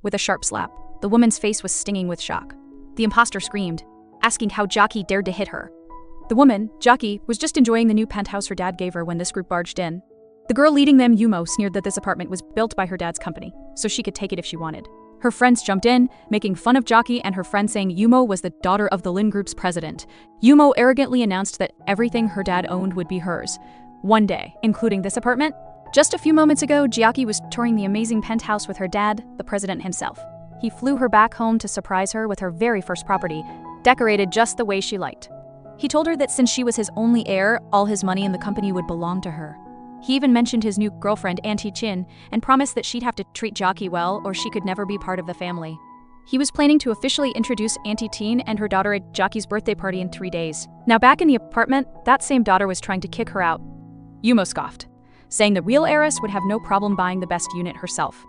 with a sharp slap. The woman's face was stinging with shock. The imposter screamed, asking how Jackie dared to hit her. The woman, Jackie, was just enjoying the new penthouse her dad gave her when this group barged in. The girl leading them, Yumo, sneered that this apartment was built by her dad's company, so she could take it if she wanted. Her friends jumped in, making fun of Jackie and her friend, saying Yumo was the daughter of the Lin Group's president. Yumo arrogantly announced that everything her dad owned would be hers. One day, including this apartment. Just a few moments ago, Jackie was touring the amazing penthouse with her dad, the president himself. He flew her back home to surprise her with her very first property, decorated just the way she liked. He told her that since she was his only heir, all his money in the company would belong to her. He even mentioned his new girlfriend, Auntie Chin, and promised that she'd have to treat Jackie well or she could never be part of the family. He was planning to officially introduce Auntie Chin and her daughter at Jackie's birthday party in 3 days. Now back in the apartment, that same daughter was trying to kick her out. Yumo scoffed, saying the real heiress would have no problem buying the best unit herself.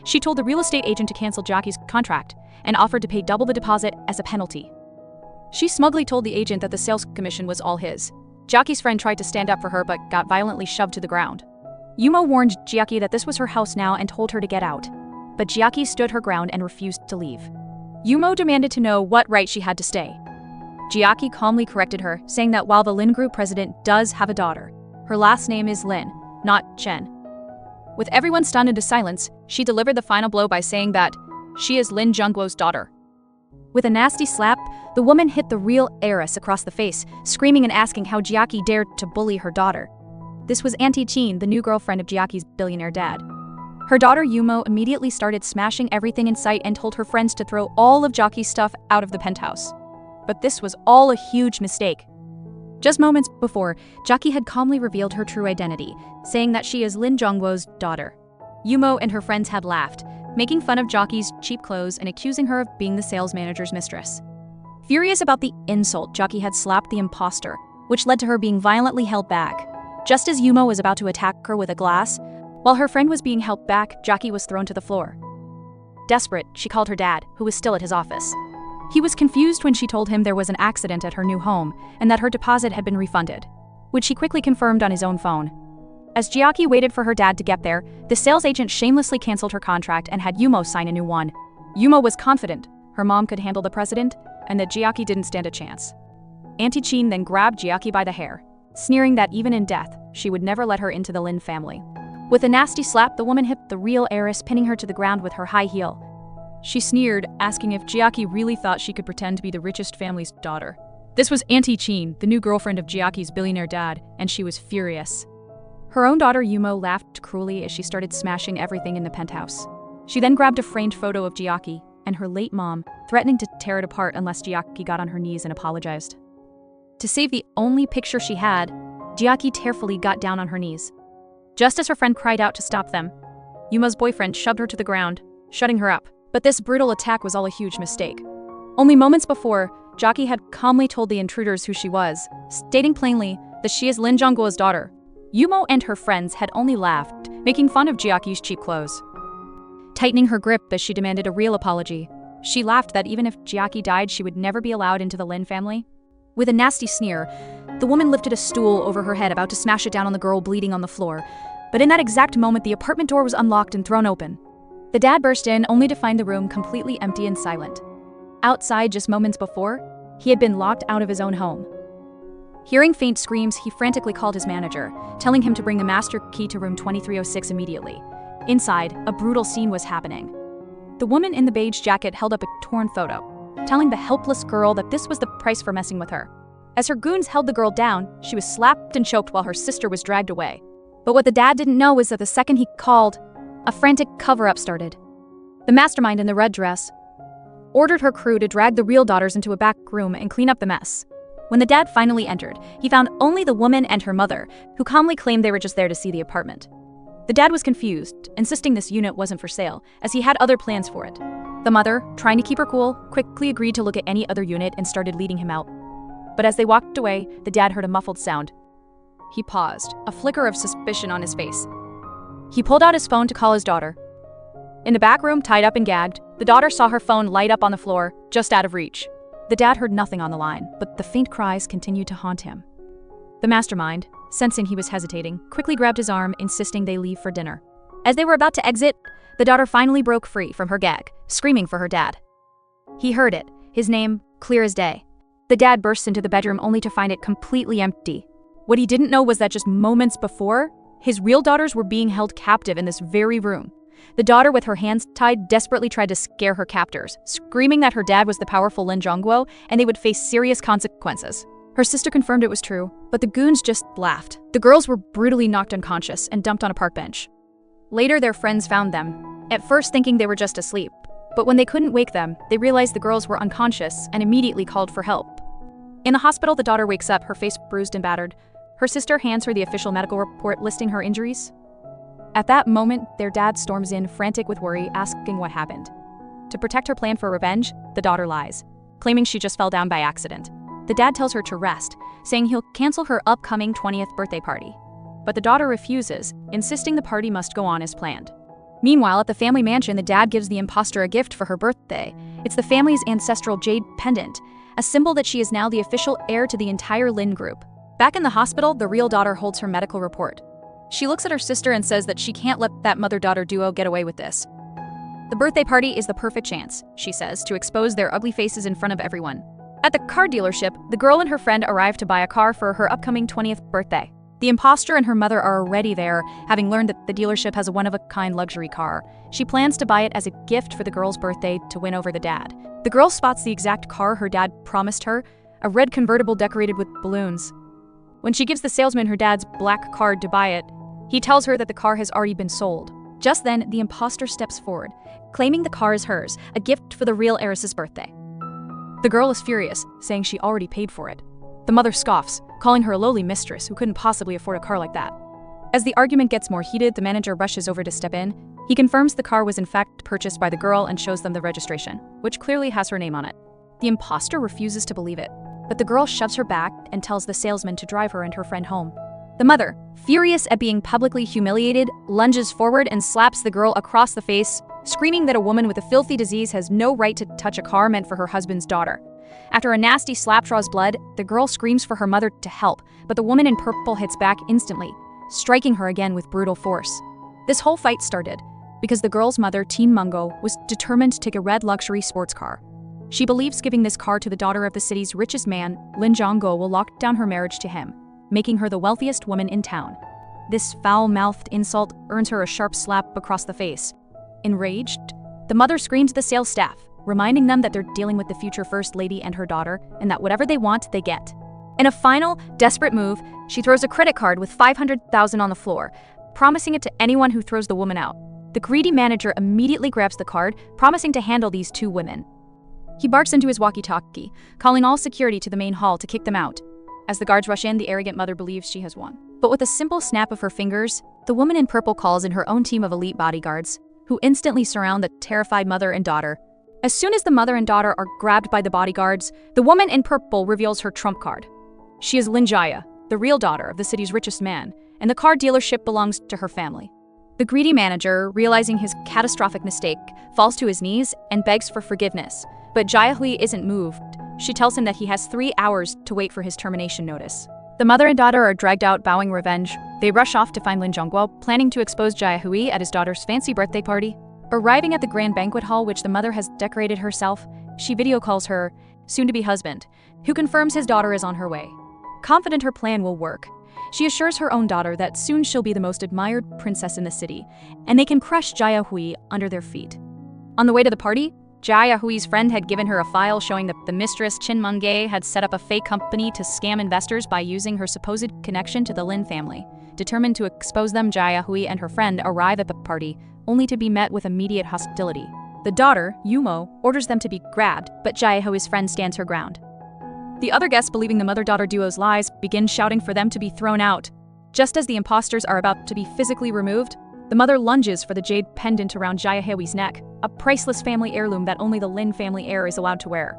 She told the real estate agent to cancel Jackie's contract and offered to pay double the deposit as a penalty. She smugly told the agent that the sales commission was all his. Jackie's friend tried to stand up for her but got violently shoved to the ground. Yumo warned Jackie that this was her house now and told her to get out. But Jackie stood her ground and refused to leave. Yumo demanded to know what right she had to stay. Jackie calmly corrected her, saying that while the Lin Group president does have a daughter, her last name is Lin, not Chen. With everyone stunned into silence, she delivered the final blow by saying that she is Lin Zhongguo's daughter. With a nasty slap, the woman hit the real heiress across the face, screaming and asking how Jackie dared to bully her daughter. This was Auntie Chin, the new girlfriend of Jackie's billionaire dad. Her daughter Yumo immediately started smashing everything in sight and told her friends to throw all of Jackie's stuff out of the penthouse. But this was all a huge mistake. Just moments before, Jackie had calmly revealed her true identity, saying that she is Lin Zhongguo's daughter. Yumo and her friends had laughed, making fun of Jackie's cheap clothes and accusing her of being the sales manager's mistress. Furious about the insult, Jackie had slapped the imposter, which led to her being violently held back. Just as Yumo was about to attack her with a glass, while her friend was being held back, Jackie was thrown to the floor. Desperate, she called her dad, who was still at his office. He was confused when she told him there was an accident at her new home and that her deposit had been refunded, which he quickly confirmed on his own phone. As Jackie waited for her dad to get there, the sales agent shamelessly canceled her contract and had Yumo sign a new one. Yumo was confident her mom could handle the president and that Jackie didn't stand a chance. Auntie Chin then grabbed Jackie by the hair, sneering that even in death, she would never let her into the Lin family. With a nasty slap, the woman hit the real heiress, pinning her to the ground with her high heel. She sneered, asking if Jackie really thought she could pretend to be the richest family's daughter. This was Auntie Chin, the new girlfriend of Jackie's billionaire dad, and she was furious. Her own daughter Yumo laughed cruelly as she started smashing everything in the penthouse. She then grabbed a framed photo of Jackie and her late mom, threatening to tear it apart unless Jackie got on her knees and apologized. To save the only picture she had, Jackie tearfully got down on her knees. Just as her friend cried out to stop them, Yumo's boyfriend shoved her to the ground, shutting her up. But this brutal attack was all a huge mistake. Only moments before, Jackie had calmly told the intruders who she was, stating plainly that she is Lin Zhongguo's daughter. Yumo and her friends had only laughed, making fun of Jackie's cheap clothes. Tightening her grip as she demanded a real apology, she laughed that even if Jackie died, she would never be allowed into the Lin family. With a nasty sneer, the woman lifted a stool over her head, about to smash it down on the girl bleeding on the floor. But in that exact moment, the apartment door was unlocked and thrown open. The dad burst in, only to find the room completely empty and silent. Outside, just moments before, he had been locked out of his own home. Hearing faint screams, he frantically called his manager, telling him to bring the master key to room 2306 immediately. Inside, a brutal scene was happening. The woman in the beige jacket held up a torn photo, telling the helpless girl that this was the price for messing with her. As her goons held the girl down, she was slapped and choked while her sister was dragged away. But what the dad didn't know was that the second he called, a frantic cover-up started. The mastermind in the red dress ordered her crew to drag the real daughters into a back room and clean up the mess. When the dad finally entered, he found only the woman and her mother, who calmly claimed they were just there to see the apartment. The dad was confused, insisting this unit wasn't for sale, as he had other plans for it. The mother, trying to keep her cool, quickly agreed to look at any other unit and started leading him out. But as they walked away, the dad heard a muffled sound. He paused, a flicker of suspicion on his face. He pulled out his phone to call his daughter. In the back room, tied up and gagged, the daughter saw her phone light up on the floor, just out of reach. The dad heard nothing on the line, but the faint cries continued to haunt him. The mastermind, sensing he was hesitating, quickly grabbed his arm, insisting they leave for dinner. As they were about to exit, the daughter finally broke free from her gag, screaming for her dad. He heard it, his name clear as day. The dad bursts into the bedroom only to find it completely empty. What he didn't know was that just moments before, his real daughters were being held captive in this very room. The daughter, with her hands tied, desperately tried to scare her captors, screaming that her dad was the powerful Lin Zhongguo and they would face serious consequences. Her sister confirmed it was true, but the goons just laughed. The girls were brutally knocked unconscious and dumped on a park bench. Later, their friends found them, at first thinking they were just asleep. But when they couldn't wake them, they realized the girls were unconscious and immediately called for help. In the hospital, the daughter wakes up, her face bruised and battered. Her sister hands her the official medical report listing her injuries. At that moment, their dad storms in, frantic with worry, asking what happened. To protect her plan for revenge, the daughter lies, claiming she just fell down by accident. The dad tells her to rest, saying he'll cancel her upcoming 20th birthday party. But the daughter refuses, insisting the party must go on as planned. Meanwhile, at the family mansion, the dad gives the imposter a gift for her birthday. It's the family's ancestral jade pendant, a symbol that she is now the official heir to the entire Lin group. Back in the hospital, the real daughter holds her medical report. She looks at her sister and says that she can't let that mother-daughter duo get away with this. The birthday party is the perfect chance, she says, to expose their ugly faces in front of everyone. At the car dealership, the girl and her friend arrive to buy a car for her upcoming 20th birthday. The imposter and her mother are already there, having learned that the dealership has a one-of-a-kind luxury car. She plans to buy it as a gift for the girl's birthday to win over the dad. The girl spots the exact car her dad promised her, a red convertible decorated with balloons. When she gives the salesman her dad's black card to buy it, he tells her that the car has already been sold. Just then, the imposter steps forward, claiming the car is hers, a gift for the real heiress's birthday. The girl is furious, saying she already paid for it. The mother scoffs, calling her a lowly mistress who couldn't possibly afford a car like that. As the argument gets more heated, the manager rushes over to step in. He confirms the car was in fact purchased by the girl and shows them the registration, which clearly has her name on it. The imposter refuses to believe it, but the girl shoves her back and tells the salesman to drive her and her friend home. The mother, furious at being publicly humiliated, lunges forward and slaps the girl across the face, screaming that a woman with a filthy disease has no right to touch a car meant for her husband's daughter. After a nasty slap draws blood, the girl screams for her mother to help, but the woman in purple hits back instantly, striking her again with brutal force. This whole fight started because the girl's mother, Teen Mungo, was determined to take a red luxury sports car. She believes giving this car to the daughter of the city's richest man, Lin Zhongguo, will lock down her marriage to him, making her the wealthiest woman in town. This foul-mouthed insult earns her a sharp slap across the face. Enraged, the mother screams at the sales staff, reminding them that they're dealing with the future first lady and her daughter, and that whatever they want, they get. In a final, desperate move, she throws a credit card with $500,000 on the floor, promising it to anyone who throws the woman out. The greedy manager immediately grabs the card, promising to handle these two women. He barks into his walkie-talkie, calling all security to the main hall to kick them out. As the guards rush in, the arrogant mother believes she has won. But with a simple snap of her fingers, the woman in purple calls in her own team of elite bodyguards, who instantly surround the terrified mother and daughter. As soon as the mother and daughter are grabbed by the bodyguards, the woman in purple reveals her trump card. She is Lin Jaya, the real daughter of the city's richest man, and the car dealership belongs to her family. The greedy manager, realizing his catastrophic mistake, falls to his knees and begs for forgiveness. But Jia Hui isn't moved. She tells him that he has 3 hours to wait for his termination notice. The mother and daughter are dragged out, vowing revenge. They rush off to find Lin Zhongguo, planning to expose Jia Hui at his daughter's fancy birthday party. Arriving at the grand banquet hall, which the mother has decorated herself, she video calls her soon-to-be husband, who confirms his daughter is on her way. Confident her plan will work, she assures her own daughter that soon she'll be the most admired princess in the city, and they can crush Jia Hui under their feet. On the way to the party, Jia Hui's friend had given her a file showing that the mistress Qin Mengge had set up a fake company to scam investors by using her supposed connection to the Lin family. Determined to expose them, Jia Hui and her friend arrive at the party, only to be met with immediate hostility. The daughter, Yumo, orders them to be grabbed, but Jia Hui's friend stands her ground. The other guests, believing the mother-daughter duo's lies, begin shouting for them to be thrown out. Just as the imposters are about to be physically removed, the mother lunges for the jade pendant around Jia Hui's neck, a priceless family heirloom that only the Lin family heir is allowed to wear.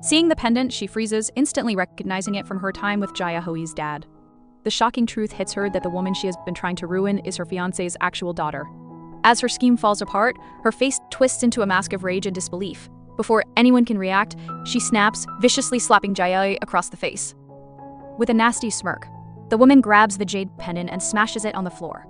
Seeing the pendant, she freezes, instantly recognizing it from her time with Jia Hui's dad. The shocking truth hits her that the woman she has been trying to ruin is her fiancé's actual daughter. As her scheme falls apart, her face twists into a mask of rage and disbelief. Before anyone can react, she snaps, viciously slapping Jia Hui across the face. With a nasty smirk, the woman grabs the jade pendant and smashes it on the floor.